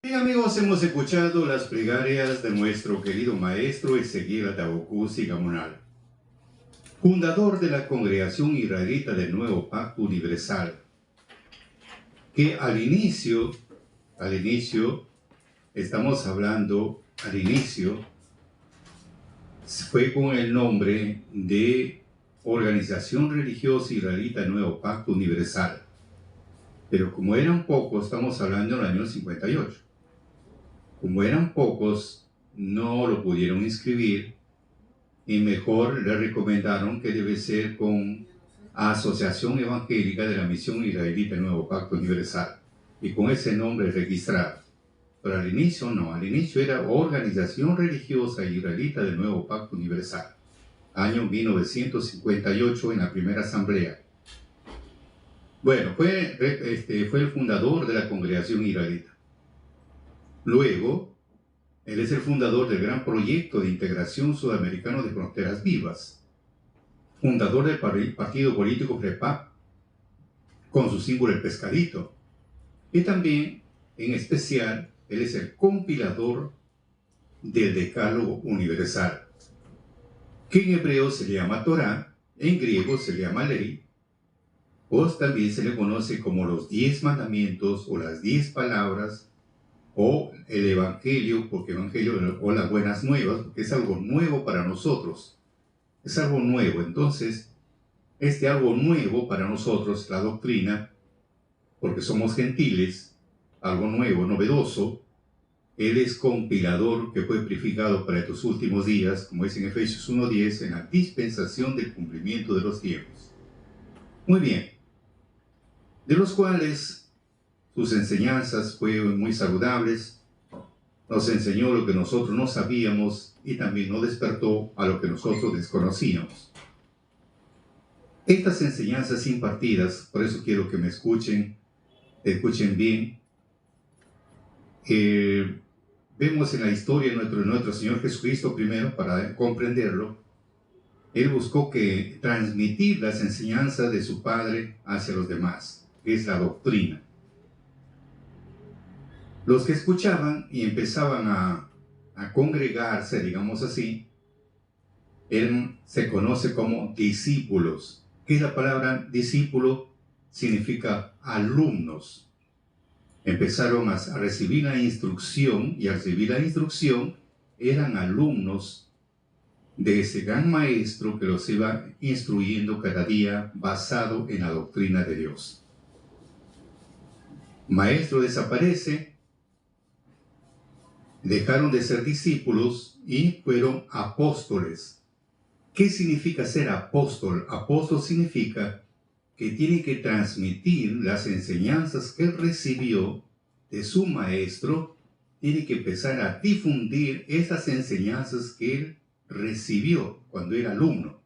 Bien amigos, hemos escuchado las plegarias de nuestro querido maestro Ezequiel Atahualcú Gamonal, fundador de la Congregación Israelita del Nuevo Pacto Universal, que al inicio, estamos hablando, fue con el nombre de Organización Religiosa Israelita del Nuevo Pacto Universal. Pero como eran pocos, estamos hablando del año 58. Como eran pocos, no lo pudieron inscribir y mejor le recomendaron que debe ser con Asociación Evangélica de la Misión Israelita del Nuevo Pacto Universal y con ese nombre registrado. Pero al inicio no, al inicio era Organización Religiosa Israelita del Nuevo Pacto Universal, año 1958 en la primera asamblea. Bueno, fue el fundador de la Congregación Israelita. Luego, él es el fundador del gran proyecto de integración sudamericano de fronteras vivas, fundador del partido político FREPAP, con su símbolo el pescadito. Y también, en especial, él es el compilador del Decálogo Universal, que en hebreo se le llama Torá, en griego se le llama ley, o también se le conoce como los 10 mandamientos o las 10 palabras, o el Evangelio, porque Evangelio o las buenas nuevas, porque es algo nuevo para nosotros. Es algo nuevo. Entonces, algo nuevo para nosotros, la doctrina, porque somos gentiles, algo nuevo, novedoso, Él es compilador que fue purificado para estos últimos días, como dice en Efesios 1:10, en la dispensación del cumplimiento de los tiempos. Muy bien. De los cuales sus enseñanzas fueron muy saludables, nos enseñó lo que nosotros no sabíamos y también nos despertó a lo que nosotros desconocíamos. Estas enseñanzas impartidas, por eso quiero que me escuchen bien, vemos en la historia de nuestro Señor Jesucristo primero, para comprenderlo, Él buscó transmitir las enseñanzas de su Padre hacia los demás, que es la doctrina. Los que escuchaban y empezaban a congregarse, digamos así, se conoce como discípulos. ¿Qué es la palabra discípulo? Significa alumnos. Empezaron a recibir la instrucción, y al recibir la instrucción eran alumnos de ese gran maestro que los iba instruyendo cada día basado en la doctrina de Dios. Maestro desaparece, dejaron de ser discípulos y fueron apóstoles. ¿Qué significa ser apóstol? Apóstol significa que tiene que transmitir las enseñanzas que él recibió de su maestro, tiene que empezar a difundir esas enseñanzas que él recibió cuando era alumno.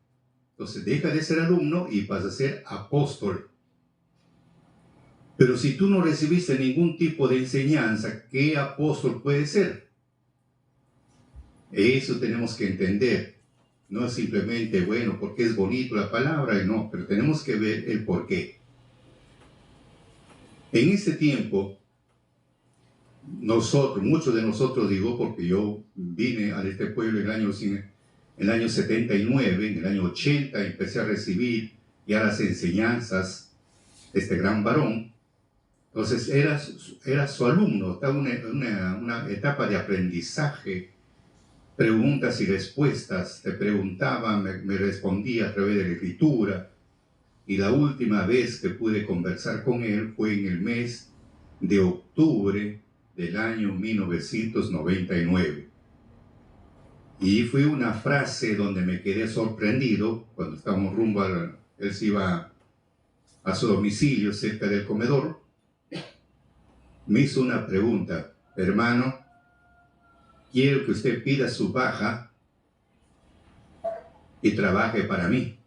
Entonces deja de ser alumno y pasa a ser apóstol. Pero si tú no recibiste ningún tipo de enseñanza, ¿qué apóstol puede ser? Eso tenemos que entender. No es simplemente, bueno, porque es bonito la palabra, no, pero tenemos que ver el porqué. En ese tiempo, muchos de nosotros, digo, porque yo vine a este pueblo en el año 79, en el año 80, empecé a recibir ya las enseñanzas de este gran varón. Entonces era su alumno, estaba en una etapa de aprendizaje, preguntas y respuestas, te preguntaba, me respondía a través de la escritura, y la última vez que pude conversar con él fue en el mes de octubre del año 1999. Y fue una frase donde me quedé sorprendido, cuando estábamos rumbo él se iba a su domicilio cerca del comedor, me hizo una pregunta: hermano, quiero que usted pida su baja y trabaje para mí.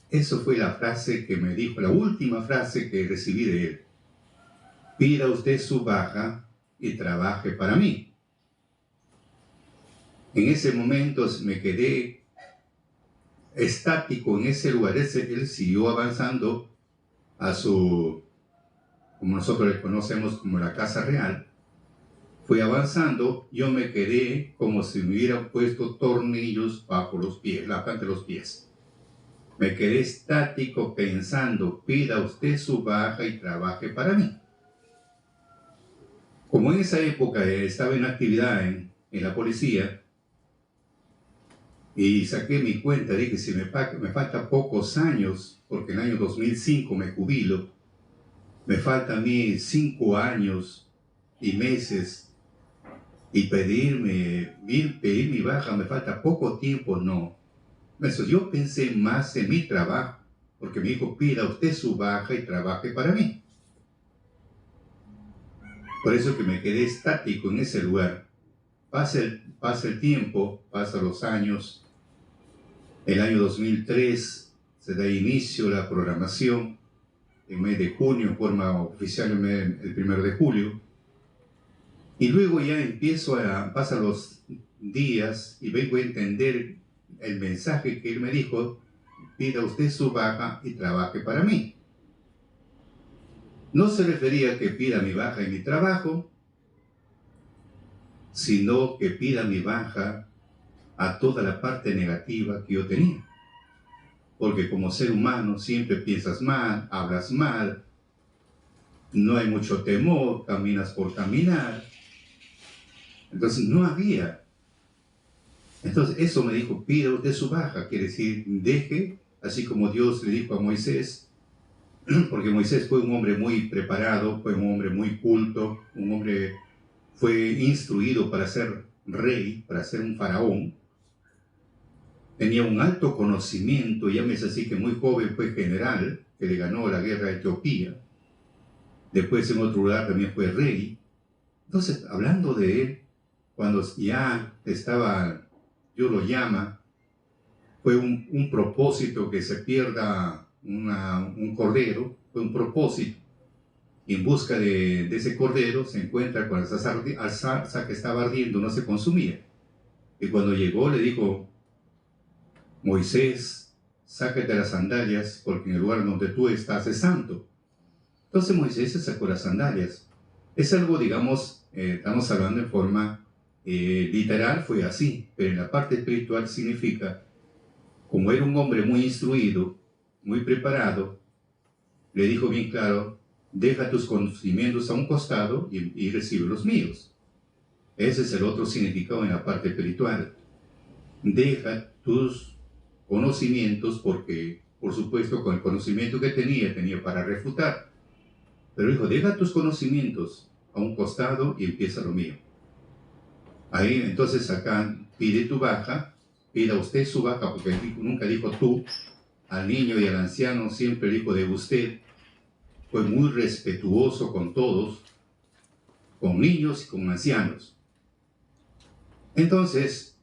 Eso fue la frase que me dijo, la última frase que recibí de él. Pida usted su baja y trabaje para mí. En ese momento me quedé estático en ese lugar. Él siguió avanzando a como nosotros le conocemos como la Casa Real. fui avanzando, yo me quedé como si me hubieran puesto tornillos bajo los pies, la planta de los pies. Me quedé estático pensando, pida usted su baja y trabaje para mí. Como en esa época estaba en actividad en la policía y saqué mi cuenta, dije, si me faltan pocos años, porque en el año 2005 me jubilo, me faltan a mí 5 años y meses, y pedir mi baja, me falta poco tiempo, no. Eso, yo pensé más en mi trabajo, porque me dijo, pida usted su baja y trabaje para mí. Por eso que me quedé estático en ese lugar. Pasa el tiempo, pasan los años. El año 2003 se da inicio a la programación, en mes de junio, en forma oficial el 1 de julio. Y luego ya pasan los días y vengo a entender el mensaje que él me dijo, pida usted su baja y trabaje para mí. No se refería a que pida mi baja y mi trabajo, sino que pida mi baja a toda la parte negativa que yo tenía. Porque como ser humano siempre piensas mal, hablas mal, no hay mucho temor, caminas por caminar. Entonces no había. Entonces eso me dijo, pida usted su baja, quiere decir, deje, así como Dios le dijo a Moisés, porque Moisés fue un hombre muy preparado, fue un hombre muy culto, un hombre fue instruido para ser rey, para ser un faraón, tenía un alto conocimiento, llámese así que muy joven fue general, que le ganó la guerra a Etiopía, después en otro lugar también fue rey. Entonces, hablando de él, cuando ya estaba, Dios lo llama, fue un propósito que se pierda un cordero, fue un propósito. Y en busca de ese cordero se encuentra con la zarza que estaba ardiendo, no se consumía. Y cuando llegó le dijo, Moisés, sácate las sandalias porque en el lugar donde tú estás es santo. Entonces Moisés se sacó las sandalias. Es algo, digamos, estamos hablando en forma literal, fue así, pero en la parte espiritual significa, como era un hombre muy instruido, muy preparado, le dijo bien claro, deja tus conocimientos a un costado y recibe los míos. Ese es el otro significado en la parte espiritual. Deja tus conocimientos porque, por supuesto, con el conocimiento que tenía para refutar. Pero dijo, deja tus conocimientos a un costado y empieza lo mío. Ahí entonces acá pide tu baja, pida usted su baja, porque nunca dijo tú, al niño y al anciano siempre dijo de usted. Fue muy respetuoso con todos, con niños y con ancianos. Entonces,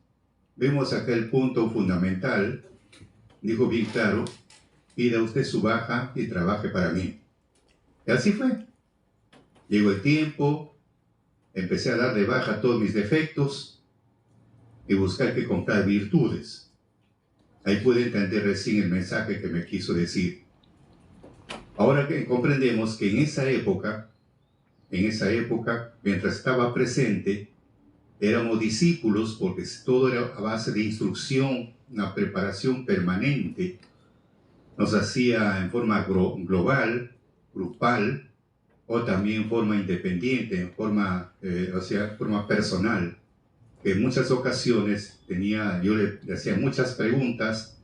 vemos acá el punto fundamental. Dijo bien claro, pida usted su baja y trabaje para mí. Y así fue. Llegó el tiempo, empecé a dar de baja todos mis defectos y buscar que comprar virtudes. Ahí pude entender recién el mensaje que me quiso decir. Ahora que comprendemos que en esa época, mientras estaba presente, éramos discípulos porque todo era a base de instrucción, una preparación permanente. Nos hacía en forma global, grupal, o también en forma independiente, en forma personal. En muchas ocasiones yo le hacía muchas preguntas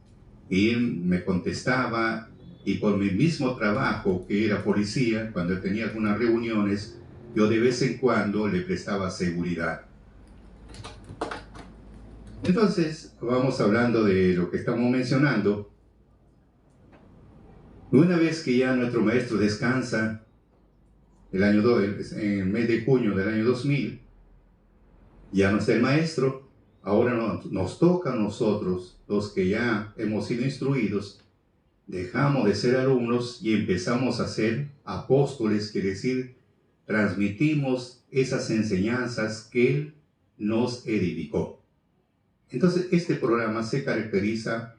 y él me contestaba. Y por mi mismo trabajo, que era policía, cuando tenía algunas reuniones, yo de vez en cuando le prestaba seguridad. Entonces, vamos hablando de lo que estamos mencionando. Una vez que ya nuestro maestro descansa, en el mes de junio del año 2000, ya no está el maestro, ahora nos toca a nosotros, los que ya hemos sido instruidos, dejamos de ser alumnos y empezamos a ser apóstoles, quiere decir, transmitimos esas enseñanzas que Él nos edificó. Entonces, este programa se caracteriza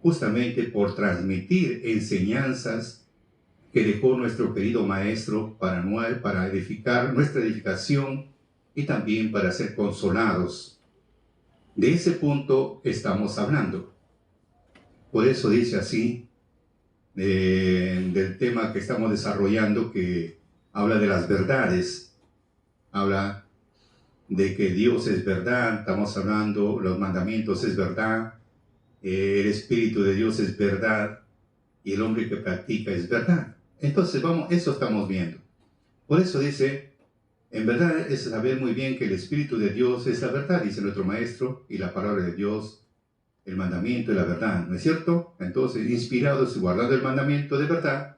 justamente por transmitir enseñanzas que dejó nuestro querido Maestro para edificar nuestra edificación y también para ser consolados. De ese punto estamos hablando. Por eso dice así, del tema que estamos desarrollando, que habla de las verdades, habla de que Dios es verdad, estamos hablando, los mandamientos es verdad, el Espíritu de Dios es verdad, y el hombre que practica es verdad. Entonces, eso estamos viendo. Por eso dice, en verdad es saber muy bien que el Espíritu de Dios es la verdad, dice nuestro Maestro, y la palabra de Dios, el mandamiento y la verdad, ¿no es cierto? Entonces, inspirados y guardando el mandamiento de verdad,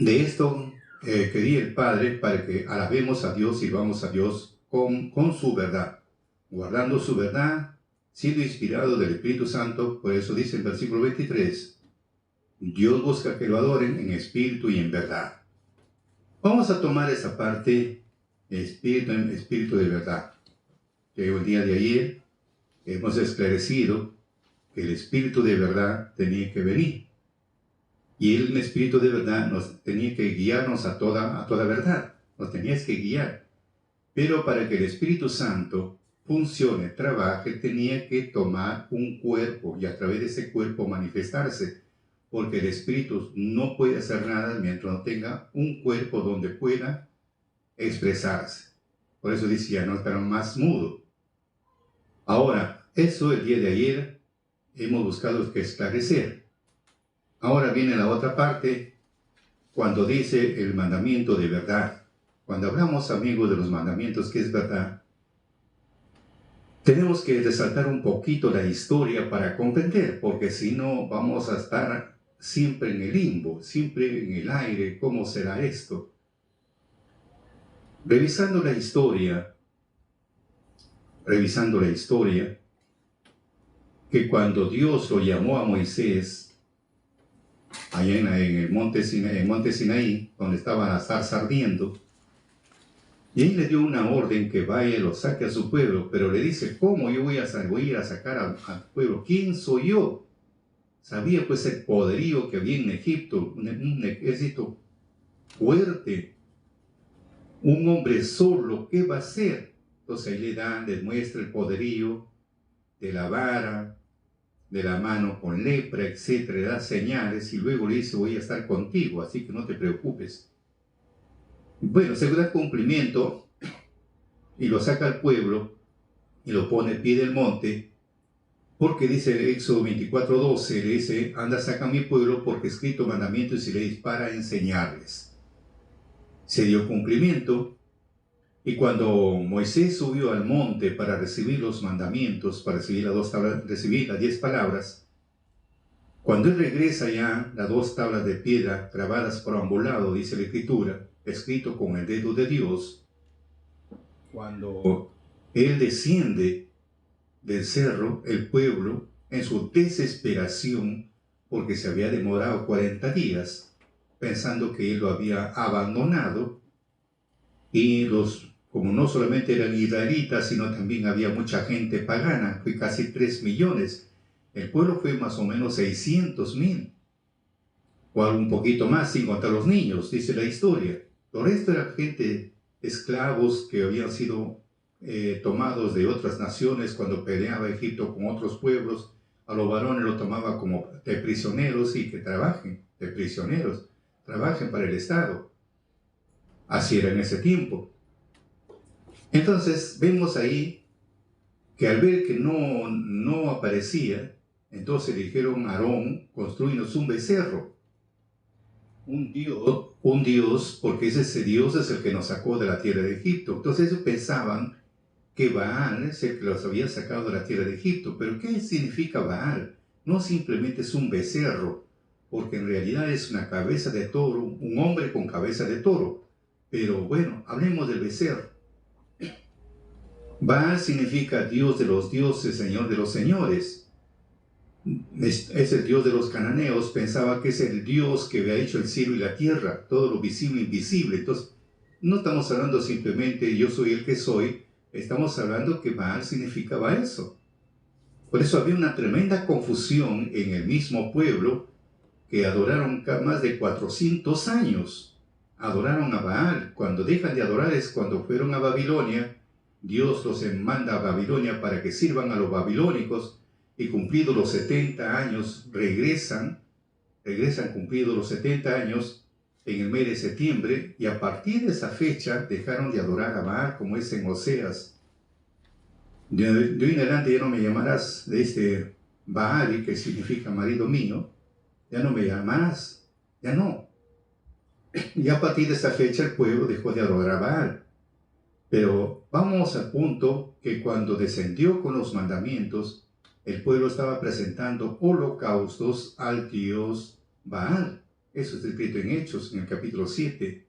de esto quería el Padre para que alabemos a Dios, sirvamos a Dios con su verdad, guardando su verdad, siendo inspirado del Espíritu Santo. Por eso dice el versículo 23, Dios busca que lo adoren en espíritu y en verdad. Vamos a tomar esa parte, espíritu de verdad, que el día de ayer hemos esclarecido que el espíritu de verdad tenía que venir. Y el espíritu de verdad nos tenía que guiarnos a toda verdad, nos tenía que guiar. Pero para que el Espíritu Santo funcione, trabaje, tenía que tomar un cuerpo y a través de ese cuerpo manifestarse. Porque el Espíritu no puede hacer nada mientras no tenga un cuerpo donde pueda expresarse. Por eso decía, no estará más mudo. Ahora, eso el día de ayer hemos buscado que esclarecer. Ahora viene la otra parte, cuando dice el mandamiento de verdad. Cuando hablamos, amigos, de los mandamientos que es verdad, tenemos que resaltar un poquito la historia para comprender, porque si no vamos a estar siempre en el limbo, siempre en el aire. ¿Cómo será esto? Revisando la historia, que cuando Dios lo llamó a Moisés, allá en el monte Sinaí, donde estaba la zarza ardiendo, y ahí le dio una orden que vaya y lo saque a su pueblo, pero le dice, ¿cómo yo voy a ir a sacar al pueblo? ¿Quién soy yo? Sabía pues el poderío que había en Egipto, un ejército fuerte, un hombre solo, ¿qué va a hacer? Entonces ahí le muestra el poderío de la vara, de la mano con lepra, etcétera, le da señales y luego le dice, voy a estar contigo, así que no te preocupes. Bueno, se da cumplimiento y lo saca al pueblo y lo pone al pie del monte, porque dice Éxodo 24:12, le dice, anda, saca a mi pueblo porque escrito mandamientos y leyes para enseñarles. Se dio cumplimiento. Y cuando Moisés subió al monte para recibir los mandamientos, para recibir recibir las 10 palabras, cuando él regresa ya, las 2 tablas de piedra grabadas por ambos lados, dice la Escritura, escrito con el dedo de Dios, cuando él desciende del cerro, el pueblo, en su desesperación, porque se había demorado 40 días, pensando que él lo había abandonado, y como no solamente eran israelitas, sino también había mucha gente pagana, fue casi 3 millones. El pueblo fue más o menos 600,000, o un poquito más, sin contar los niños, dice la historia. Lo resto era gente, esclavos que habían sido tomados de otras naciones cuando peleaba Egipto con otros pueblos. A los varones lo tomaba como de prisioneros y que trabajen, de prisioneros, trabajen para el Estado. Así era en ese tiempo. Entonces vemos ahí que al ver que no aparecía, entonces le dijeron a Aarón, construínos un becerro, un dios, porque ese Dios es el que nos sacó de la tierra de Egipto. Entonces ellos pensaban que Baal es el que los había sacado de la tierra de Egipto. Pero ¿qué significa Baal? No simplemente es un becerro, porque en realidad es una cabeza de toro, un hombre con cabeza de toro. Pero bueno, hablemos del becerro. Baal significa Dios de los dioses, Señor de los señores. Es el Dios de los cananeos. Pensaba que es el Dios que había hecho el cielo y la tierra, todo lo visible e invisible. Entonces, no estamos hablando simplemente yo soy el que soy, estamos hablando que Baal significaba eso. Por eso había una tremenda confusión en el mismo pueblo, que adoraron más de 400 años adoraron a Baal. Cuando dejan de adorar es cuando fueron a Babilonia. Dios los manda a Babilonia para que sirvan a los babilónicos, y cumplidos los 70 años regresan cumplidos los 70 años en el mes de septiembre, y a partir de esa fecha dejaron de adorar a Baal, como es en Oseas. De hoy en adelante ya no me llamarás de este Baal, que significa marido mío, ya no me llamarás, ya no. Y a partir de esa fecha el pueblo dejó de adorar a Baal. Pero vamos al punto que cuando descendió con los mandamientos, el pueblo estaba presentando holocaustos al dios Baal. Eso está escrito en Hechos, en el capítulo 7.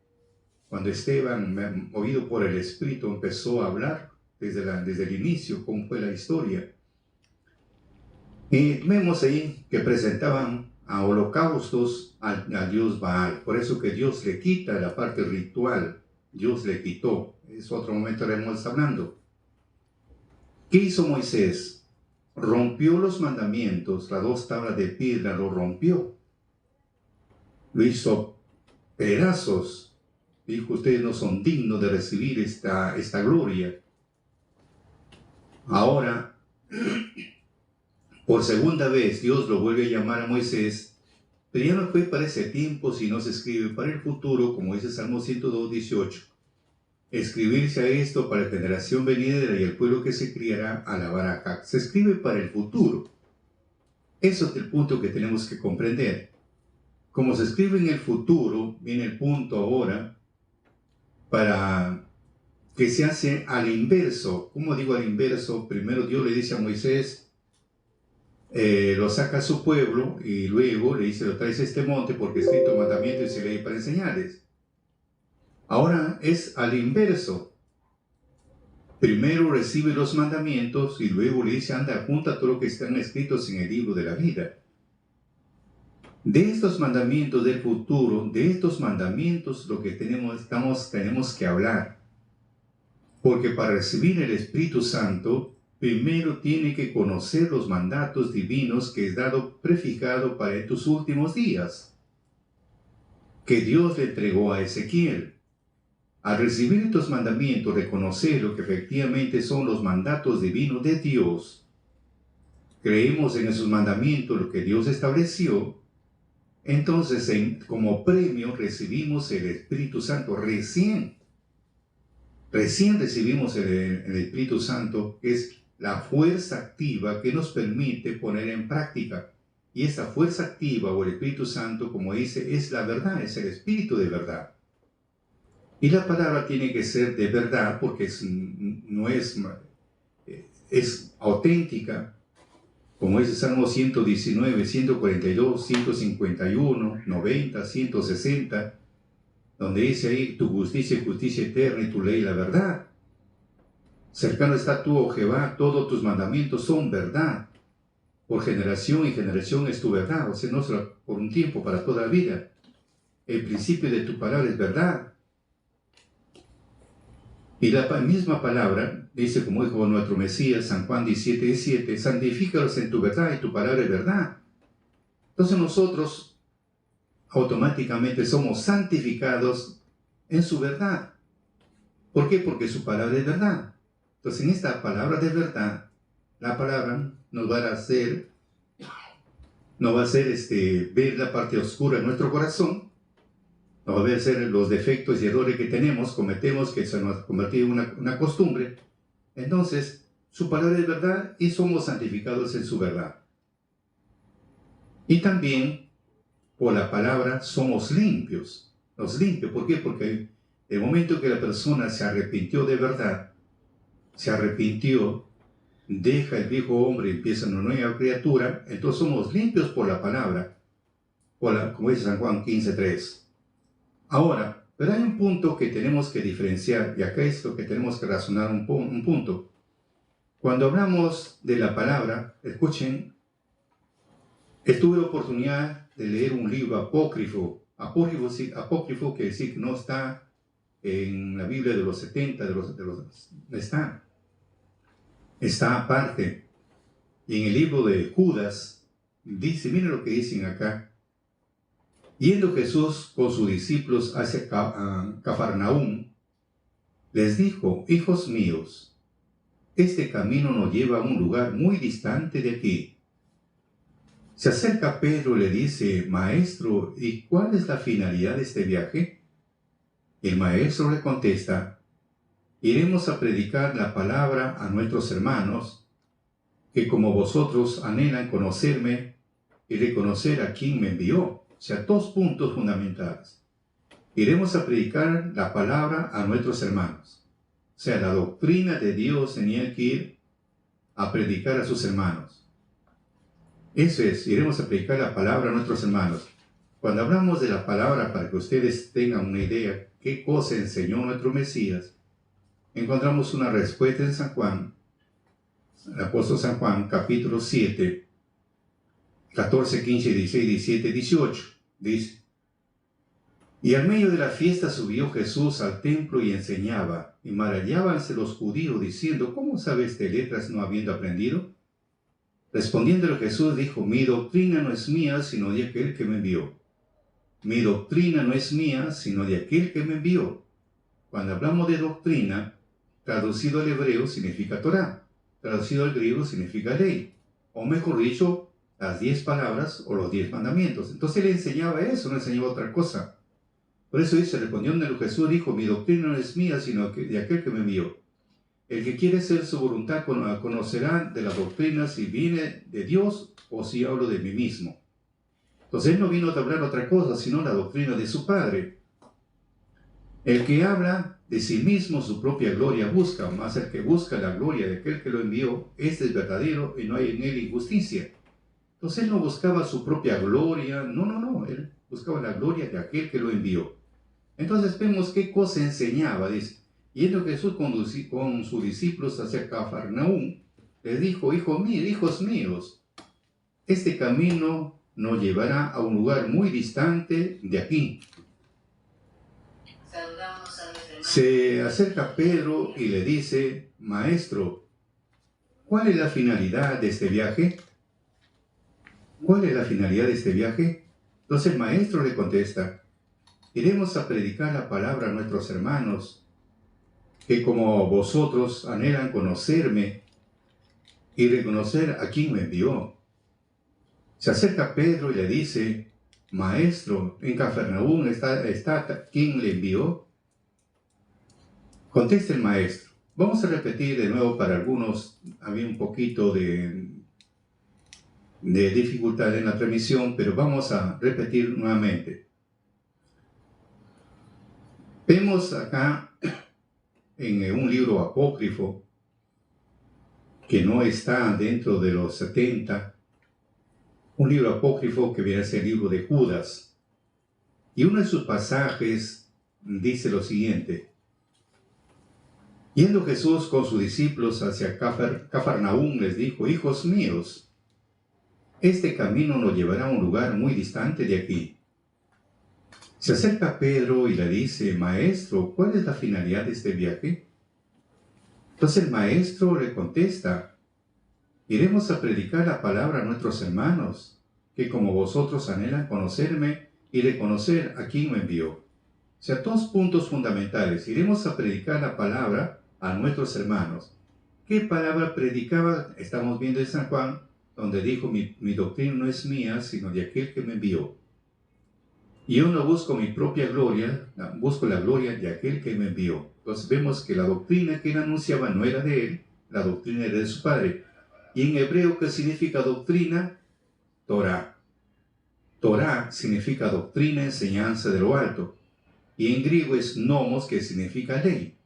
Cuando Esteban, movido por el Espíritu, empezó a hablar desde el inicio, cómo fue la historia. Y vemos ahí que presentaban a holocaustos al dios Baal. Por eso que Dios le quita la parte ritual. Dios le quitó. Es otro momento que estaremos hablando. ¿Qué hizo Moisés? Rompió los mandamientos, las 2 tablas de piedra, lo rompió. Lo hizo pedazos. Dijo, ustedes no son dignos de recibir esta gloria. Ahora, por segunda vez, Dios lo vuelve a llamar a Moisés, pero ya no fue para ese tiempo, sino se escribe para el futuro, como dice Salmo 102, 18. Escribirse a esto para la generación venidera y el pueblo que se criará alabará a Jah. Se escribe para el futuro. Eso es el punto que tenemos que comprender. Como se escribe en el futuro, viene el punto ahora para que se hace al inverso. ¿Cómo digo al inverso? Primero Dios le dice a Moisés, lo saca a su pueblo, y luego le dice, lo traes a este monte porque escrito mandamientos y ley para enseñarles. Ahora es al inverso. Primero recibe los mandamientos y luego le dice, anda, junta todo lo que están escritos en el libro de la vida. De estos mandamientos del futuro, de estos mandamientos lo que tenemos que hablar. Porque para recibir el Espíritu Santo, primero tiene que conocer los mandatos divinos que es dado prefijado para estos últimos días, que Dios le entregó a Ezequiel. Al recibir estos mandamientos, reconocer lo que efectivamente son los mandatos divinos de Dios, creemos en esos mandamientos, lo que Dios estableció, entonces como premio recibimos el Espíritu Santo. Recién recibimos el Espíritu Santo, que es la fuerza activa que nos permite poner en práctica. Y esta fuerza activa o el Espíritu Santo, como dice, es la verdad, es el Espíritu de verdad. Y la palabra tiene que ser de verdad porque es auténtica, como dice Salmo 119, 142, 151, 90, 160, donde dice ahí, tu justicia eterna y tu ley la verdad. Cercano está tú, oh Jehová, todos tus mandamientos son verdad. Por generación y generación es tu verdad, o sea, no solo por un tiempo, para toda la vida. El principio de tu palabra es verdad. Y la misma palabra dice, como dijo nuestro Mesías, San Juan 17:7, santifícalos en tu verdad y tu palabra es verdad. Entonces nosotros automáticamente somos santificados en su verdad. ¿Por qué? Porque su palabra es verdad. Entonces en esta palabra de verdad, la palabra nos va a hacer ver la parte oscura de nuestro corazón, nos va a hacer los defectos y errores que cometemos, que se nos ha convertido en una costumbre. Entonces, su palabra es verdad y somos santificados en su verdad. Y también, por la palabra, somos limpios. Los limpios, ¿por qué? Porque el momento que la persona se arrepintió de verdad, se arrepintió, deja el viejo hombre y empieza una nueva criatura, entonces somos limpios por la palabra, como dice San Juan 15:3. Ahora, pero hay un punto que tenemos que diferenciar, y acá es lo que tenemos que razonar un punto. Cuando hablamos de la palabra, escuchen, tuve la oportunidad de leer un libro apócrifo. Apócrifo quiere decir que no está en la Biblia de los 70, está aparte. Y en el libro de Judas, dice, miren lo que dicen acá. Yendo Jesús con sus discípulos hacia Cafarnaúm, les dijo: hijos míos, este camino nos lleva a un lugar muy distante de aquí. Se acerca Pedro y le dice: Maestro, ¿y cuál es la finalidad de este viaje? El maestro le contesta: iremos a predicar la palabra a nuestros hermanos, que como vosotros anhelan conocerme y reconocer a quien me envió. O sea, 2 puntos fundamentales. Iremos a predicar la palabra a nuestros hermanos. O sea, la doctrina de Dios tenía que ir a predicar a sus hermanos. Eso es, iremos a predicar la palabra a nuestros hermanos. Cuando hablamos de la palabra, para que ustedes tengan una idea qué cosa enseñó nuestro Mesías, encontramos una respuesta en San Juan, el apóstol San Juan, capítulo 7, 14, 15, 16, 17, 18. Dice: y al medio de la fiesta subió Jesús al templo y enseñaba, y maravillábanse los judíos diciendo: ¿cómo sabe este letras no habiendo aprendido? Respondiéndole Jesús dijo: mi doctrina no es mía, sino de aquel que me envió. Mi doctrina no es mía, sino de aquel que me envió. Cuando hablamos de doctrina, traducido al hebreo significa Torah, traducido al griego significa ley, o mejor dicho, las 10 palabras o los 10 mandamientos. Entonces él enseñaba eso, no enseñaba otra cosa. Por eso dice, respondiendo Jesús dijo: mi doctrina no es mía, sino de aquel que me envió. El que quiere hacer su voluntad conocerá de la doctrina si viene de Dios o si hablo de mí mismo. Entonces él no vino a hablar otra cosa, sino la doctrina de su Padre. El que habla de sí mismo su propia gloria busca, más el que busca la gloria de aquel que lo envió, este es verdadero y no hay en él injusticia. Entonces él no buscaba su propia gloria, no, él buscaba la gloria de aquel que lo envió. Entonces vemos qué cosa enseñaba, dice: yendo Jesús con sus discípulos hacia Cafarnaúm, les dijo: hijos míos, este camino nos llevará a un lugar muy distante de aquí. Se acerca Pedro y le dice: Maestro, ¿cuál es la finalidad de este viaje? ¿Cuál es la finalidad de este viaje? Entonces el maestro le contesta: iremos a predicar la palabra a nuestros hermanos, que como vosotros anhelan conocerme y reconocer a quien me envió. Se acerca Pedro y le dice: Maestro, en Cafarnaúm está quien le envió. Contesta el maestro. Vamos a repetir de nuevo, para algunos había un poquito de dificultad en la transmisión, pero vamos a repetir nuevamente. Vemos acá en un libro apócrifo que no está dentro de los 70, un libro apócrifo que viene a ser el libro de Judas, y uno de sus pasajes dice lo siguiente: yendo Jesús con sus discípulos hacia Cafarnaúm, les dijo: hijos míos, este camino nos llevará a un lugar muy distante de aquí. Se acerca Pedro y le dice: Maestro, ¿cuál es la finalidad de este viaje? Entonces el maestro le contesta: iremos a predicar la palabra a nuestros hermanos, que como vosotros anhelan conocerme y reconocer a quien me envió. O sea, 2 puntos fundamentales. Iremos a predicar la palabra a nuestros hermanos. ¿Qué palabra predicaba? Estamos viendo en San Juan, donde dijo: mi doctrina no es mía, sino de aquel que me envió. Y yo no busco mi propia gloria, busco la gloria de aquel que me envió. Entonces vemos que la doctrina que él anunciaba no era de él, la doctrina era de su Padre. Y en hebreo, ¿qué significa doctrina? Torah. Torah significa doctrina, enseñanza de lo alto. Y en griego es nomos, que significa ley.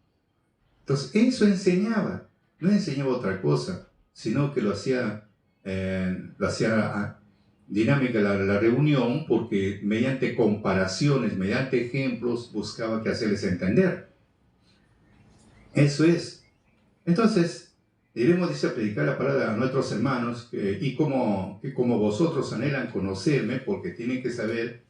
Entonces eso enseñaba, no enseñaba otra cosa, sino que lo hacía dinámica la reunión, porque mediante comparaciones, mediante ejemplos, buscaba que hacerles entender. Eso es. Entonces, debemos, dice, predicar la palabra a nuestros hermanos, y como vosotros anhelan conocerme, porque tienen que saber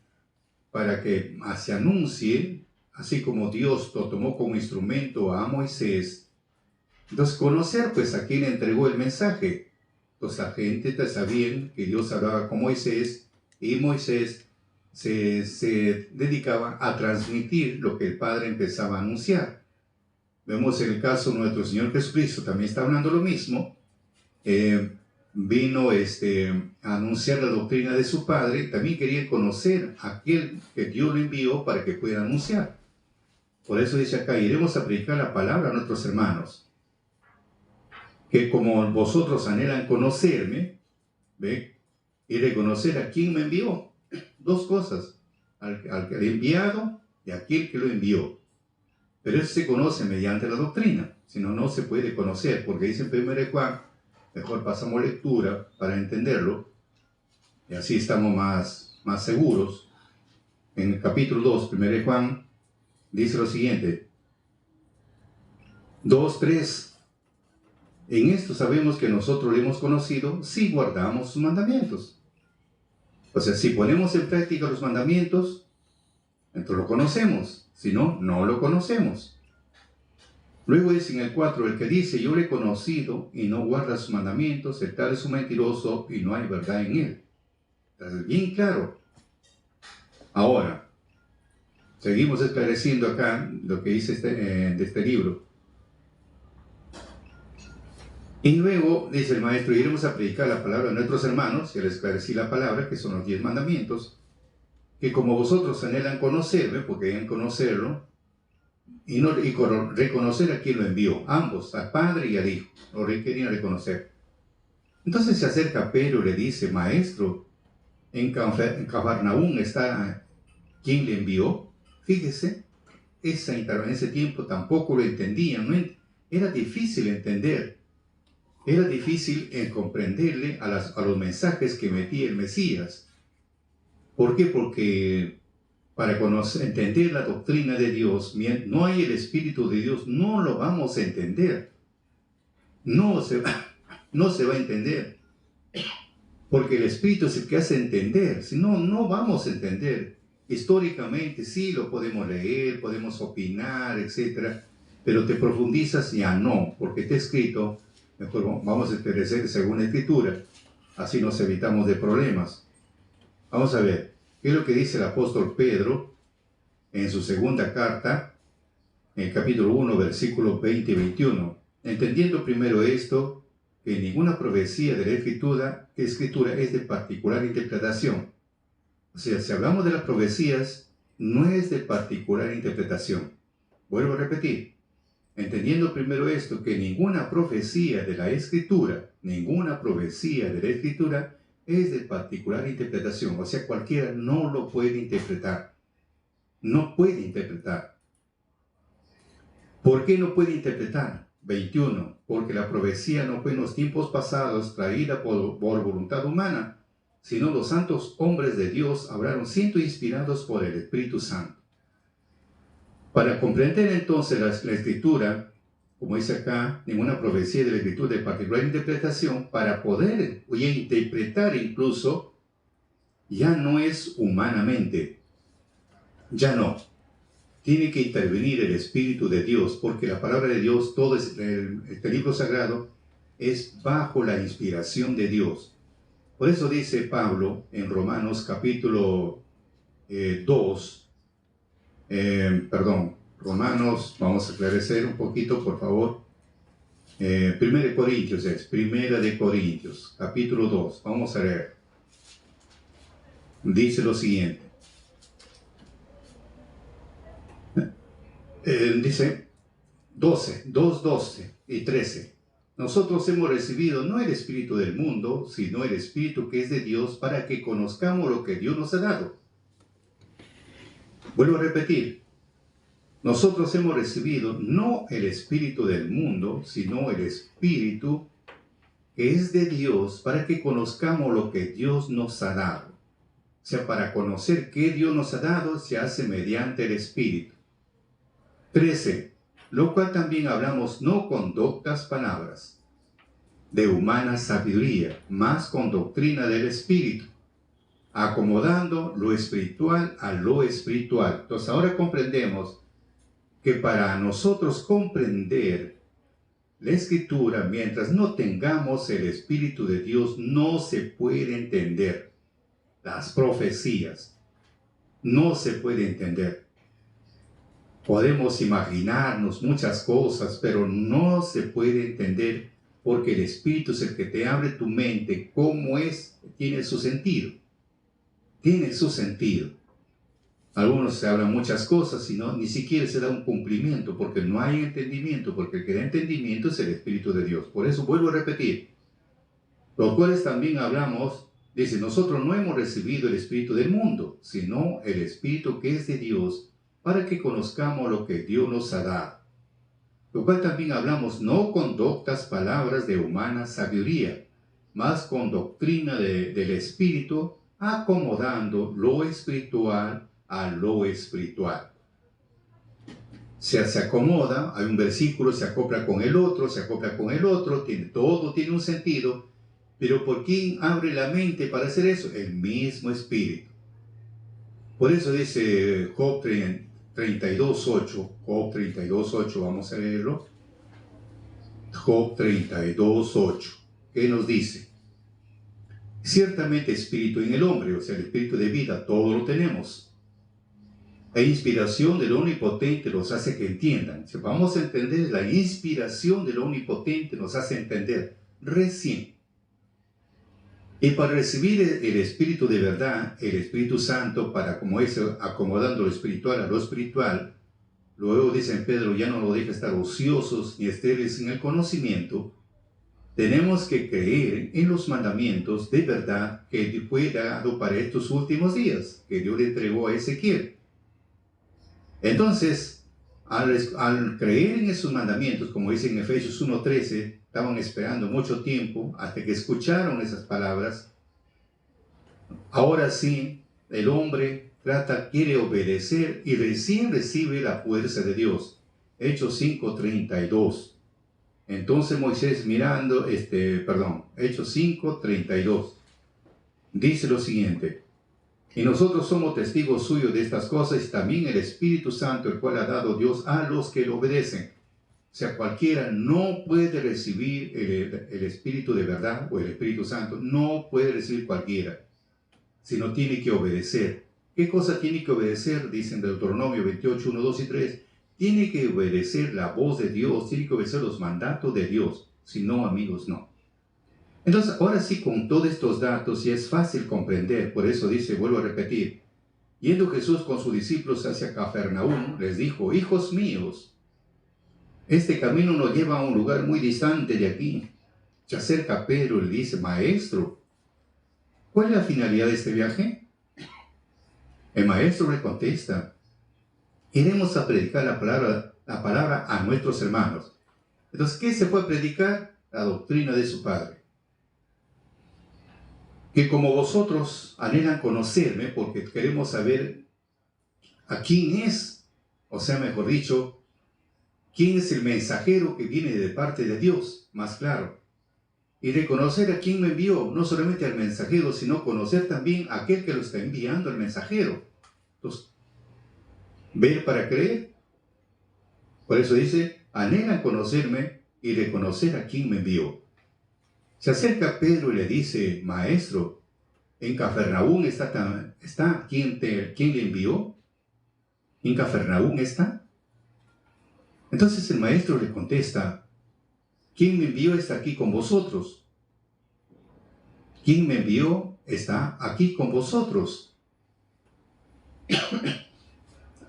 para que se anuncie, así como Dios lo tomó como instrumento a Moisés. Entonces, conocer pues a quien entregó el mensaje. Entonces la gente sabía que Dios hablaba con Moisés, y Moisés se dedicaba a transmitir lo que el Padre empezaba a anunciar. Vemos en el caso de nuestro Señor Jesucristo, también está hablando lo mismo. Vino a anunciar la doctrina de su Padre. También quería conocer a aquel que Dios lo envió para que pueda anunciar. Por eso dice acá, iremos a predicar la palabra a nuestros hermanos, que como vosotros anhelan conocerme, ¿ve? Y reconocer a quién me envió. Dos cosas, al que he enviado y a aquel que lo envió. Pero eso se conoce mediante la doctrina, si no, no se puede conocer, porque dice en 1 Juan, mejor pasamos lectura para entenderlo, y así estamos más seguros. En el capítulo 2, 1 Juan, dice lo siguiente, 2:3, en esto sabemos que nosotros lo hemos conocido si guardamos sus mandamientos. O sea, si ponemos en práctica los mandamientos, entonces lo conocemos. Si no, no lo conocemos. Luego dice en el 4, el que dice, yo le he conocido y no guarda sus mandamientos, el tal es un mentiroso y no hay verdad en él. Entonces, bien claro. Ahora, seguimos esclareciendo acá lo que dice de este libro. Y luego, dice el maestro, iremos a predicar la palabra a nuestros hermanos, y les esclarecí la palabra, que son los 10 mandamientos, que como vosotros anhelan conocerme, porque deben conocerlo, y reconocer a quien lo envió, ambos, al Padre y al Hijo, lo querían reconocer. Entonces se acerca Pedro y le dice, maestro, en Cafarnaúm está quien le envió. Fíjese, en ese tiempo tampoco lo entendían, era difícil entender. Era difícil comprenderle a los mensajes que metía el Mesías. ¿Por qué? Porque para entender la doctrina de Dios, no hay el Espíritu de Dios, no lo vamos a entender. No se va a entender. Porque el Espíritu es el que hace entender. Si no, no vamos a entender. Históricamente sí lo podemos leer, podemos opinar, etc. Pero te profundizas, ya no, porque está escrito. Mejor vamos a esclarecer según la Escritura, así nos evitamos de problemas. Vamos a ver, ¿qué es lo que dice el apóstol Pedro en su segunda carta, en el capítulo 1, versículos 20 y 21? Entendiendo primero esto, que ninguna profecía de la Escritura es de particular interpretación. O sea, si hablamos de las profecías, no es de particular interpretación. Vuelvo a repetir. Entendiendo primero esto, que ninguna profecía de la Escritura es de particular interpretación. O sea, cualquiera no lo puede interpretar. No puede interpretar. ¿Por qué no puede interpretar? 21. Porque la profecía no fue en los tiempos pasados traída por voluntad humana, sino los santos hombres de Dios hablaron siendo inspirados por el Espíritu Santo. Para comprender entonces la Escritura, como dice acá, ninguna profecía de la Escritura de particular interpretación, para poder interpretar incluso, ya no es humanamente, ya no. Tiene que intervenir el Espíritu de Dios, porque la palabra de Dios, todo este libro sagrado, es bajo la inspiración de Dios. Por eso dice Pablo en Romanos capítulo 2, Romanos, vamos a aclarecer un poquito, por favor. Primera de Corintios, capítulo 2, vamos a leer. Dice lo siguiente. Dice 12 y 13. Nosotros hemos recibido no el espíritu del mundo, sino el espíritu que es de Dios, para que conozcamos lo que Dios nos ha dado. Vuelvo a repetir, nosotros hemos recibido no el espíritu del mundo, sino el espíritu que es de Dios, para que conozcamos lo que Dios nos ha dado. O sea, para conocer qué Dios nos ha dado, se hace mediante el espíritu. 13. Lo cual también hablamos no con doctas palabras de humana sabiduría, mas con doctrina del espíritu, acomodando lo espiritual a lo espiritual. Entonces ahora comprendemos que para nosotros comprender la Escritura, mientras no tengamos el Espíritu de Dios, no se puede entender las profecías. no se puede entender. Podemos imaginarnos muchas cosas, pero no se puede entender porque el Espíritu es el que te abre tu mente. ¿Cómo es? Tiene su sentido. Tiene su sentido. Algunos se hablan muchas cosas y ni siquiera se da un cumplimiento porque no hay entendimiento, porque el que da entendimiento es el Espíritu de Dios. Por eso vuelvo a repetir, los cuales también hablamos, dice, nosotros no hemos recibido el Espíritu del mundo, sino el Espíritu que es de Dios, para que conozcamos lo que Dios nos ha dado. Lo cual también hablamos no con doctas palabras de humana sabiduría, mas con doctrina del Espíritu, acomodando lo espiritual a lo espiritual. Se acomoda, hay un versículo, se acopla con el otro, todo tiene un sentido, pero ¿por quién abre la mente para hacer eso? El mismo Espíritu. Por eso dice Job 32:8, vamos a leerlo. Job 32:8, ¿qué nos dice? Ciertamente espíritu en el hombre, o sea, el espíritu de vida, todo lo tenemos. La inspiración del Omnipotente nos hace que entiendan. Si vamos a entender, la inspiración del Omnipotente nos hace entender recién. Y para recibir el Espíritu de verdad, el Espíritu Santo, para como es acomodando lo espiritual a lo espiritual, luego dice en Pedro, ya no lo deja estar ociosos ni estériles en el conocimiento, tenemos que creer en los mandamientos de verdad que fue dado para estos últimos días, que Dios le entregó a Ezequiel. Entonces, al creer en esos mandamientos, como dice en Efesios 1:13, estaban esperando mucho tiempo hasta que escucharon esas palabras. Ahora sí, el hombre quiere obedecer y recién recibe la fuerza de Dios. Hechos 5:32. Entonces Moisés Hechos 5:32. Dice lo siguiente: y nosotros somos testigos suyos de estas cosas, y también el Espíritu Santo, el cual ha dado Dios a los que lo obedecen. O sea, cualquiera no puede recibir el Espíritu de verdad o el Espíritu Santo, no puede recibir cualquiera, sino tiene que obedecer. ¿Qué cosa tiene que obedecer? Dicen Deuteronomio 28, 1, 2 y 3. Tiene que obedecer la voz de Dios, tiene que obedecer los mandatos de Dios. Si no, amigos, no. Entonces, ahora sí, con todos estos datos, ya es fácil comprender. Por eso dice, vuelvo a repetir, yendo Jesús con sus discípulos hacia Cafarnaúm, les dijo: hijos míos, este camino nos lleva a un lugar muy distante de aquí. Se acerca Pedro y le dice: maestro, ¿cuál es la finalidad de este viaje? El maestro le contesta: iremos a predicar la palabra a nuestros hermanos. Entonces, ¿qué se puede predicar? La doctrina de su Padre. Que como vosotros anhelan conocerme, porque queremos saber a quién es, o sea, mejor dicho, quién es el mensajero que viene de parte de Dios, más claro. Y reconocer a quién me envió, no solamente al mensajero, sino conocer también a aquel que lo está enviando, al mensajero. Entonces, ver para creer. Por eso dice, anhelan conocerme y reconocer a quién me envió. Se acerca Pedro y le dice: maestro, ¿en Cafarnaúm está quién le envió? ¿En Cafarnaúm está? Entonces el maestro le contesta: ¿quién me envió está aquí con vosotros? ¿Quién me envió está aquí con vosotros?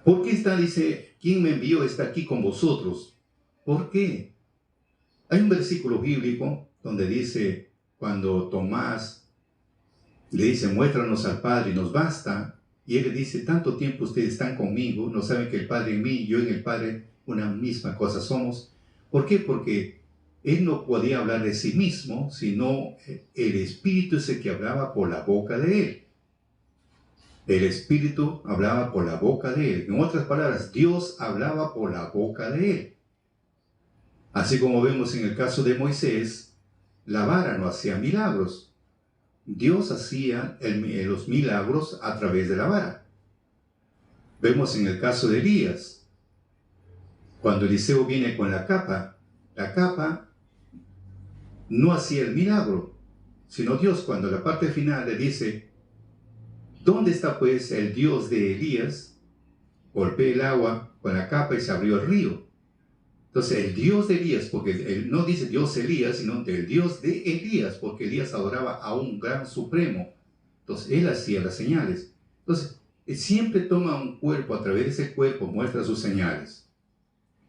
¿Por qué dice, quién me envió está aquí con vosotros? ¿Por qué? Hay un versículo bíblico donde dice, cuando Tomás le dice: muéstranos al Padre y nos basta, y él le dice: tanto tiempo ustedes están conmigo, no saben que el Padre en mí y yo en el Padre una misma cosa somos. ¿Por qué? Porque él no podía hablar de sí mismo, sino el Espíritu es el que hablaba por la boca de él. El Espíritu hablaba por la boca de él. En otras palabras, Dios hablaba por la boca de él. Así como vemos en el caso de Moisés, la vara no hacía milagros. Dios hacía los milagros a través de la vara. Vemos en el caso de Elías, cuando Eliseo viene con la capa no hacía el milagro, sino Dios, cuando la parte final le dice: ¿Dónde está pues el Dios de Elías? Golpeé el agua con la capa y se abrió el río. Entonces el Dios de Elías, porque él no dice Dios Elías, sino el Dios de Elías, porque Elías adoraba a un gran supremo. Entonces él hacía las señales. Entonces él siempre toma un cuerpo, a través de ese cuerpo muestra sus señales.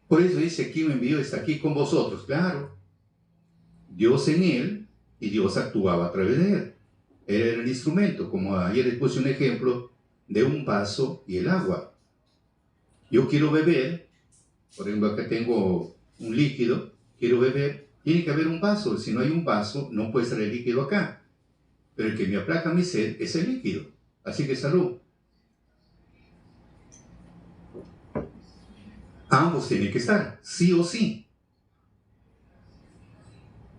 Por eso dice, ¿quién me envió? Está aquí con vosotros. Claro, Dios en él y Dios actuaba a través de él. Él era el instrumento, como ayer les puse un ejemplo de un vaso y el agua. Yo quiero beber, por ejemplo, acá tengo un líquido, quiero beber, tiene que haber un vaso. Si no hay un vaso, no puede estar el líquido acá. Pero el que me aplaca mi sed es el líquido. Así que salud. Ambos tienen que estar, sí o sí.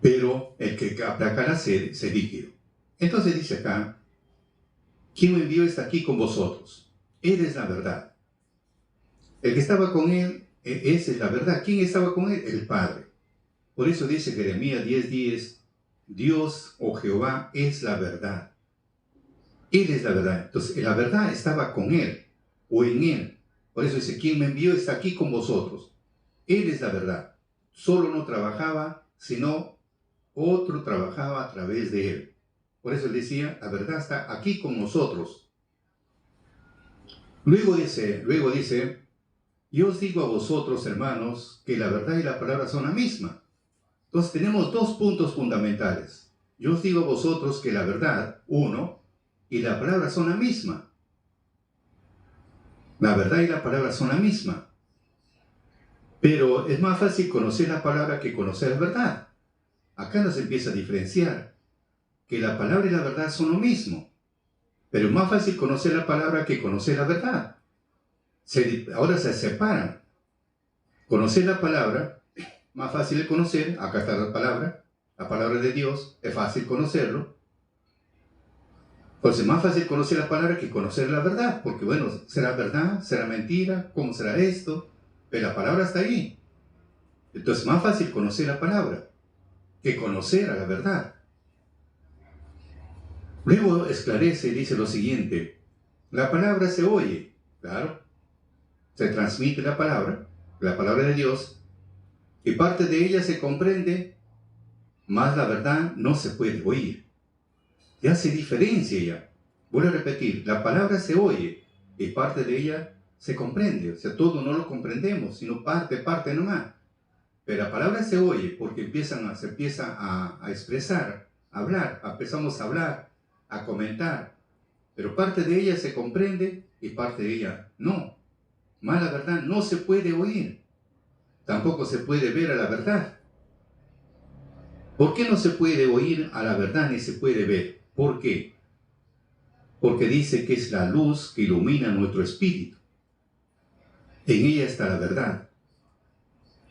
Pero el que aplaca la sed es el líquido. Entonces dice acá, ¿quién me envió está aquí con vosotros? Él es la verdad. El que estaba con él, esa es la verdad. ¿Quién estaba con él? El Padre. Por eso dice Jeremías 10:10, Dios o Jehová es la verdad. Él es la verdad. Entonces, la verdad estaba con él o en él. Por eso dice, ¿quién me envió está aquí con vosotros? Él es la verdad. Solo no trabajaba, sino otro trabajaba a través de él. Por eso él decía, la verdad está aquí con nosotros. Luego dice, yo os digo a vosotros, hermanos, que la verdad y la palabra son la misma. Entonces tenemos dos puntos fundamentales. Yo os digo a vosotros que la verdad, uno, y la palabra son la misma. La verdad y la palabra son la misma. Pero es más fácil conocer la palabra que conocer la verdad. Acá nos empieza a diferenciar que la palabra y la verdad son lo mismo. Pero es más fácil conocer la palabra que conocer la verdad. Ahora se separan. Conocer la palabra, más fácil de conocer, acá está la palabra de Dios, es fácil conocerlo. Pues es más fácil conocer la palabra que conocer la verdad, porque bueno, ¿será verdad? ¿Será mentira? ¿Cómo será esto? Pero la palabra está ahí. Entonces es más fácil conocer la palabra que conocer a la verdad. Luego esclarece y dice lo siguiente, la palabra se oye, claro, se transmite la palabra de Dios, y parte de ella se comprende, mas la verdad no se puede oír. Ya se diferencia ya. Voy a repetir, la palabra se oye y parte de ella se comprende. O sea, todo no lo comprendemos, sino parte nomás. Pero la palabra se oye porque se empieza a expresar, a hablar, empezamos a hablar, a comentar. Pero parte de ella se comprende y parte de ella no. Más la verdad no se puede oír. Tampoco se puede ver a la verdad. ¿Por qué no se puede oír a la verdad ni se puede ver? ¿Por qué? Porque dice que es la luz que ilumina nuestro espíritu. En ella está la verdad.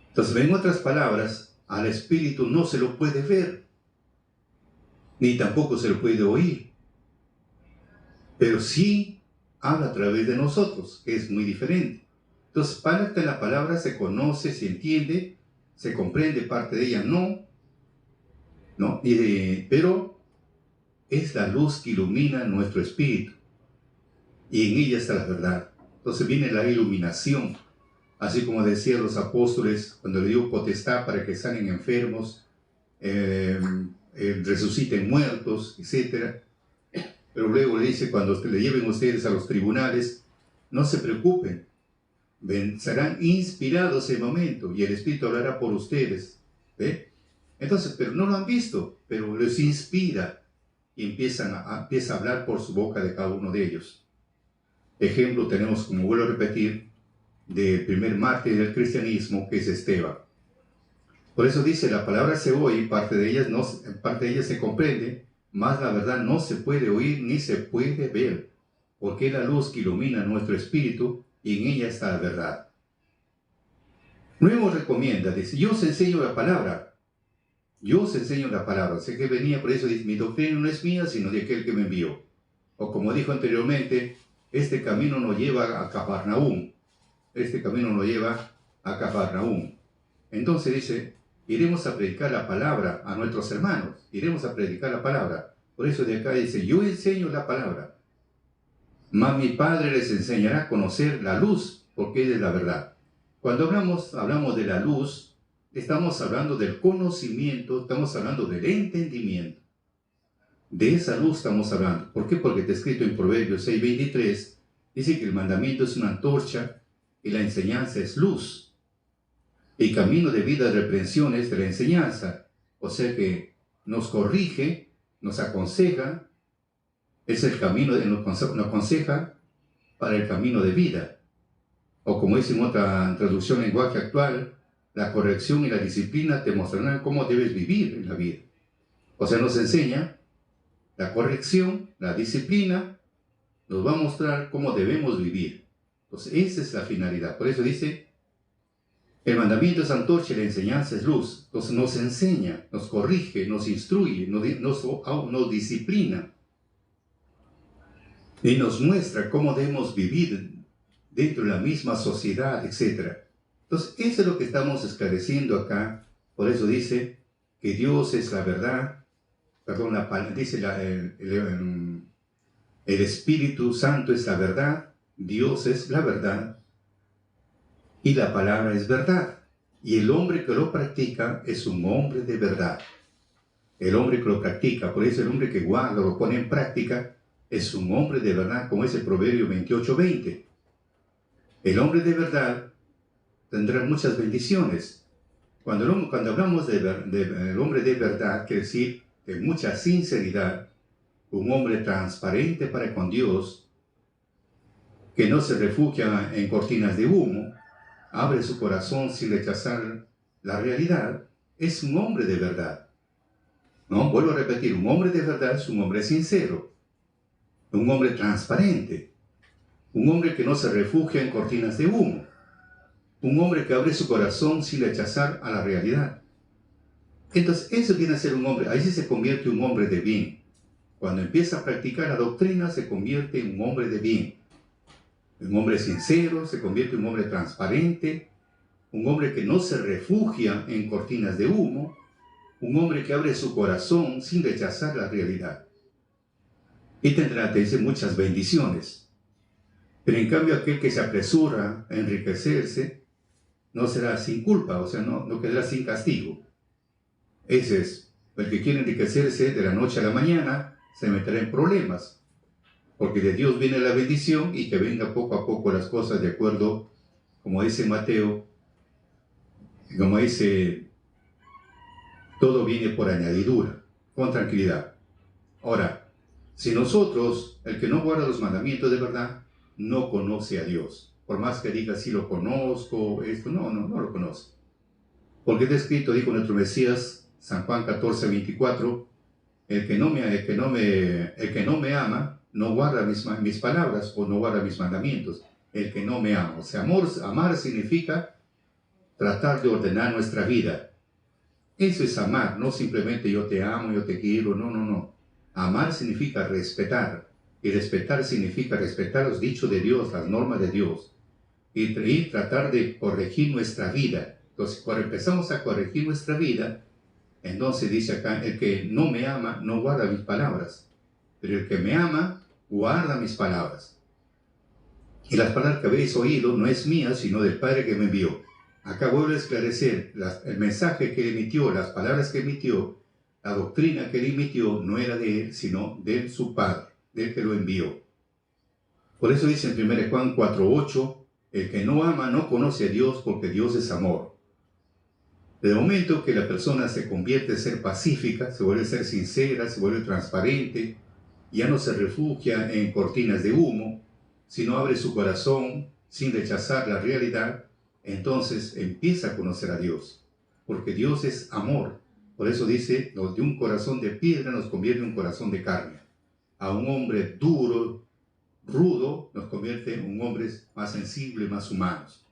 Entonces, en otras palabras, al espíritu no se lo puede ver, ni tampoco se lo puede oír. Pero sí habla a través de nosotros, que es muy diferente. Entonces, parte de la palabra se conoce, se entiende, se comprende, parte de ella no. Pero es la luz que ilumina nuestro espíritu. Y en ella está la verdad. Entonces viene la iluminación. Así como decían los apóstoles cuando le dio potestad para que sanen enfermos, resuciten muertos, etc. Pero luego le dice, cuando le lleven ustedes a los tribunales, no se preocupen. Serán inspirados en el momento y el Espíritu hablará por ustedes. ¿Ve? Entonces, pero no lo han visto, pero les inspira y empieza a hablar por su boca de cada uno de ellos. Ejemplo tenemos, como vuelvo a repetir, del primer mártir del cristianismo, que es Esteban. Por eso dice, la palabra se oye, parte de ella se comprende, mas la verdad no se puede oír ni se puede ver, porque es la luz que ilumina nuestro espíritu y en ella está la verdad. Luego recomienda, dice, yo os enseño la palabra. Yo os enseño la palabra. Sé que venía, por eso dice, mi doctrina no es mía, sino de aquel que me envió. O como dijo anteriormente, este camino no lleva a Cafarnaúm. Este camino no lleva a Cafarnaúm. Entonces dice, iremos a predicar la palabra a nuestros hermanos. Iremos a predicar la palabra. Por eso de acá dice, yo enseño la palabra. Mas mi Padre les enseñará a conocer la luz, porque ella es la verdad. Cuando hablamos de la luz, estamos hablando del conocimiento, estamos hablando del entendimiento. De esa luz estamos hablando. ¿Por qué? Porque está escrito en Proverbios 6:23, dice que el mandamiento es una antorcha y la enseñanza es luz. El camino de vida de reprensión es de la enseñanza. O sea que nos corrige, nos aconseja, es el camino, nos aconseja para el camino de vida. O como dice en otra traducción en lenguaje actual, la corrección y la disciplina te mostrarán cómo debes vivir en la vida. O sea, nos enseña la corrección, la disciplina, nos va a mostrar cómo debemos vivir. Entonces, esa es la finalidad. Por eso dice, el mandamiento es antorcha y la enseñanza es luz. Entonces, nos enseña, nos corrige, nos instruye, nos disciplina y nos muestra cómo debemos vivir dentro de la misma sociedad, etc. Entonces, eso es lo que estamos esclareciendo acá. Por eso dice que Dios es la verdad. Perdón, dice el Espíritu Santo es la verdad, Dios es la verdad, y la palabra es verdad. Y el hombre que lo practica es un hombre de verdad. El hombre que lo practica, por eso el hombre que guarda, lo pone en práctica, es un hombre de verdad, como es el Proverbio 28:20. El hombre de verdad tendrá muchas bendiciones. Cuando hablamos del hombre de verdad, quiere decir de mucha sinceridad, un hombre transparente para con Dios, que no se refugia en cortinas de humo, abre su corazón sin rechazar la realidad, es un hombre de verdad. No, vuelvo a repetir, un hombre de verdad es un hombre sincero, un hombre transparente, un hombre que no se refugia en cortinas de humo, un hombre que abre su corazón sin rechazar a la realidad. Entonces, eso viene a ser un hombre, ahí sí se convierte en un hombre de bien. Cuando empieza a practicar la doctrina, se convierte en un hombre de bien. Un hombre sincero, se convierte en un hombre transparente, un hombre que no se refugia en cortinas de humo, un hombre que abre su corazón sin rechazar la realidad. Y tendrá, te dice, muchas bendiciones. Pero en cambio, aquel que se apresura a enriquecerse, no será sin culpa, o sea, no quedará sin castigo. Ese es, el que quiere enriquecerse de la noche a la mañana, se meterá en problemas, porque de Dios viene la bendición y que venga poco a poco las cosas de acuerdo, como dice Mateo, como dice, todo viene por añadidura, con tranquilidad. Ahora, si nosotros, el que no guarda los mandamientos de verdad, no conoce a Dios, por más que diga, sí lo conozco, esto, no lo conoce. Porque está escrito, dijo nuestro Mesías, San Juan 14:24, el que no me ama, no guarda mis palabras o no guarda mis mandamientos. El que no me ama. O sea, amar significa tratar de ordenar nuestra vida. Eso es amar, no simplemente yo te amo, yo te quiero, no. Amar significa respetar. Y respetar significa respetar los dichos de Dios, las normas de Dios. Y tratar de corregir nuestra vida. Entonces, cuando empezamos a corregir nuestra vida, entonces dice acá, el que no me ama no guarda mis palabras, pero el que me ama guarda mis palabras. Y las palabras que habéis oído no es mía, sino del Padre que me envió. Acá vuelvo a esclarecer, el mensaje que él emitió, las palabras que emitió, la doctrina que él emitió no era de él, sino de su Padre, del que lo envió. Por eso dice en 1 Juan 4:8, el que no ama no conoce a Dios, porque Dios es amor. Desde el momento que la persona se convierte en ser pacífica, se vuelve a ser sincera, se vuelve transparente, ya no se refugia en cortinas de humo, sino abre su corazón sin rechazar la realidad, entonces empieza a conocer a Dios, porque Dios es amor. Por eso dice, de un corazón de piedra nos convierte en un corazón de carne. A un hombre duro, rudo, nos convierte en un hombre más sensible, más humanos.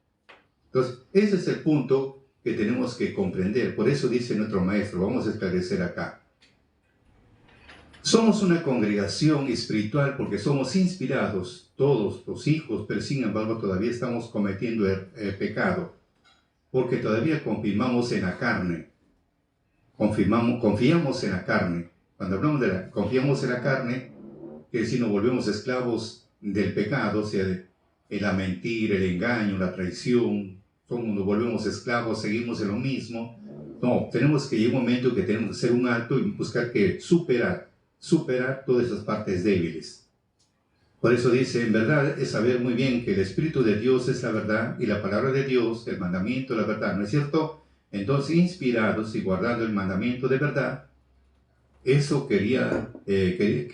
Entonces, ese es el punto que tenemos que comprender. Por eso dice nuestro maestro, vamos a esclarecer acá. Somos una congregación espiritual porque somos inspirados, todos los hijos, pero sin embargo todavía estamos cometiendo el pecado, porque todavía confirmamos en la carne. Confiamos en la carne. Cuando hablamos de confiamos en la carne, que si nos volvemos esclavos del pecado, o sea, la mentira, el engaño, la traición, como nos volvemos esclavos, seguimos en lo mismo. No, tenemos que llegar un momento que tenemos que hacer un alto y buscar que superar todas esas partes débiles. Por eso dice, en verdad es saber muy bien que el Espíritu de Dios es la verdad y la palabra de Dios, el mandamiento, la verdad, ¿no es cierto? Entonces, inspirados y guardando el mandamiento de verdad, eso quería el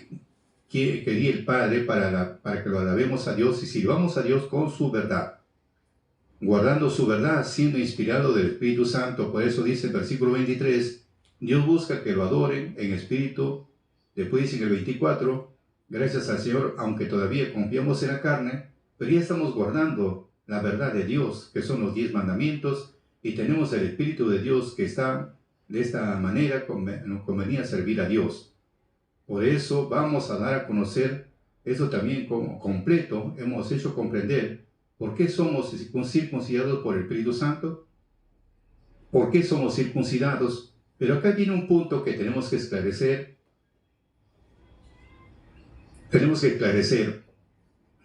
Padre para que lo alabemos a Dios y sirvamos a Dios con su verdad, guardando su verdad, siendo inspirado del Espíritu Santo. Por eso dice el versículo 23, Dios busca que lo adoren en espíritu. Después dice en el 24, gracias al Señor, aunque todavía confiamos en la carne, pero ya estamos guardando la verdad de Dios, que son los 10 mandamientos, y tenemos el Espíritu de Dios que está de esta manera, nos convenía servir a Dios. Por eso vamos a dar a conocer eso también como completo, hemos hecho comprender por qué somos circuncidados por el Espíritu Santo, por qué somos circuncidados. Pero acá viene un punto que tenemos que esclarecer.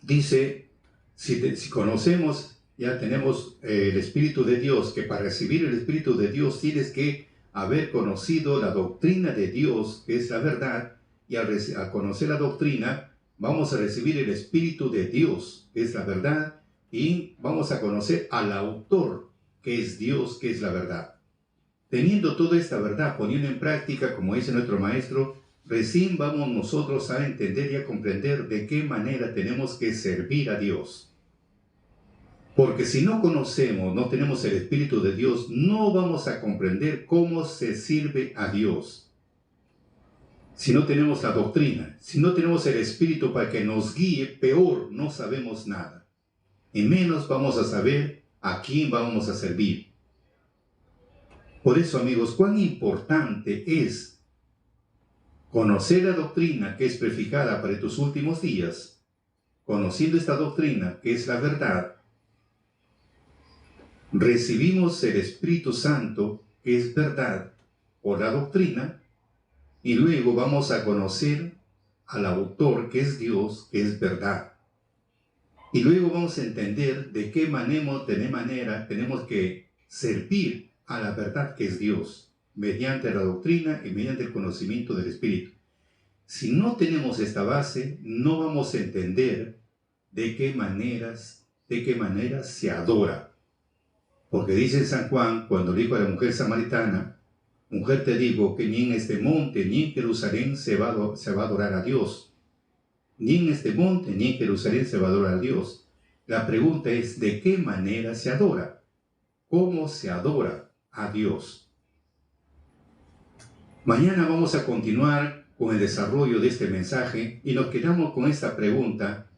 Dice, si conocemos, ya tenemos el Espíritu de Dios, que para recibir el Espíritu de Dios tienes que haber conocido la doctrina de Dios, que es la verdad, y al conocer la doctrina, vamos a recibir el Espíritu de Dios, que es la verdad, y vamos a conocer al autor, que es Dios, que es la verdad. Teniendo toda esta verdad, poniendo en práctica, como dice nuestro maestro, recién vamos nosotros a entender y a comprender de qué manera tenemos que servir a Dios. Porque si no conocemos, no tenemos el Espíritu de Dios, no vamos a comprender cómo se sirve a Dios. Si no tenemos la doctrina, si no tenemos el Espíritu para que nos guíe, peor, no sabemos nada. Y menos vamos a saber a quién vamos a servir. Por eso, amigos, cuán importante es conocer la doctrina que es prefijada para tus últimos días, conociendo esta doctrina que es la verdad, recibimos el Espíritu Santo que es verdad por la doctrina, y luego vamos a conocer al autor que es Dios, que es verdad. Y luego vamos a entender de qué manera tenemos que servir a la verdad que es Dios, mediante la doctrina y mediante el conocimiento del Espíritu. Si no tenemos esta base, no vamos a entender de qué manera se adora. Porque dice San Juan, cuando dijo a la mujer samaritana, mujer, te digo que ni en este monte ni en Jerusalén se va a adorar a Dios. Ni en este monte ni en Jerusalén se va a adorar a Dios. La pregunta es, ¿de qué manera se adora? ¿Cómo se adora a Dios? Mañana vamos a continuar con el desarrollo de este mensaje y nos quedamos con esta pregunta: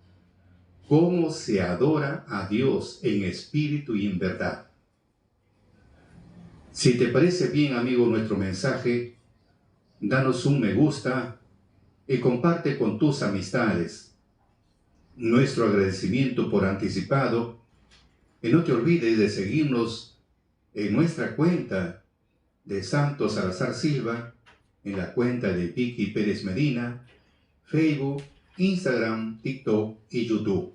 ¿cómo se adora a Dios en espíritu y en verdad? Si te parece bien, amigo, nuestro mensaje, danos un me gusta y comparte con tus amistades. Nuestro agradecimiento por anticipado. Y no te olvides de seguirnos en nuestra cuenta de Santo Salazar Silva, en la cuenta de Vicky Pérez Medina, Facebook, Instagram, TikTok y YouTube.